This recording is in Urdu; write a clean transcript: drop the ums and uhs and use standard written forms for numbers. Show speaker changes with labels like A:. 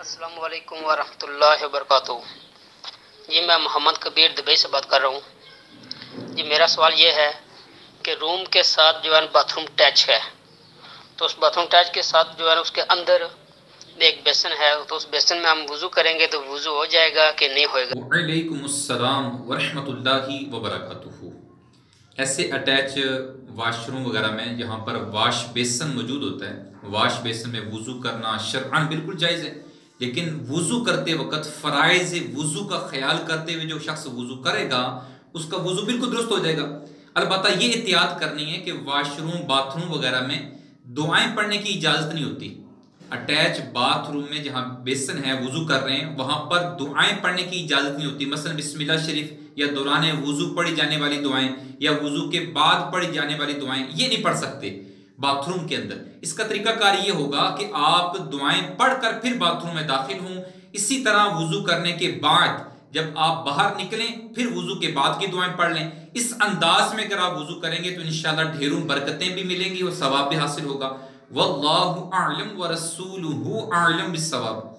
A: السلام علیکم ورحمۃ اللہ وبرکاتہ۔ جی میں محمد کبیر دبئی سے بات کر رہا ہوں۔ جی میرا سوال یہ ہے کہ روم کے ساتھ جو ہے باتھ روم اٹیچ ہے، تو اس باتھ روم اٹیچ کے ساتھ جو ہے اس کے اندر ایک بیسن ہے، تو اس بیسن میں ہم وضو کریں گے تو وضو ہو جائے گا کہ نہیں ہوئے گا؟
B: وعلیکم السلام ورحمۃ اللہ وبرکاتہ۔ ایسے اٹیچ واش روم وغیرہ میں جہاں پر واش بیسن موجود ہوتا ہے، واش بیسن میں وضو کرنا شرعاً بالکل جائز ہے، لیکن وضو کرتے وقت فرائض وضو کا خیال کرتے ہوئے جو شخص وضو کرے گا اس کا وضو بالکل درست ہو جائے گا۔ البتہ یہ احتیاط کرنی ہے کہ واش روم باتھ روم وغیرہ میں دعائیں پڑھنے کی اجازت نہیں ہوتی۔ اٹیچ باتھ روم میں جہاں بیسن ہے وضو کر رہے ہیں وہاں پر دعائیں پڑھنے کی اجازت نہیں ہوتی، مثلا بسم اللہ شریف یا دوران وضو پڑھی جانے والی دعائیں یا وضو کے بعد پڑھی جانے والی دعائیں یہ نہیں پڑھ سکتے باتھ روم کے اندر۔ اس کا طریقہ کار یہ ہوگا کہ آپ دعائیں پڑھ کر پھر باتھ روم میں داخل ہوں۔ اسی طرح وضو کرنے کے بعد جب آپ باہر نکلیں پھر وضو کے بعد کی دعائیں پڑھ لیں۔ اس انداز میں اگر آپ وضو کریں گے تو انشاءاللہ ڈھیروں برکتیں بھی ملیں گی اور ثواب بھی حاصل ہوگا۔ واللہ اعلم ورسولہ اعلم بالصواب۔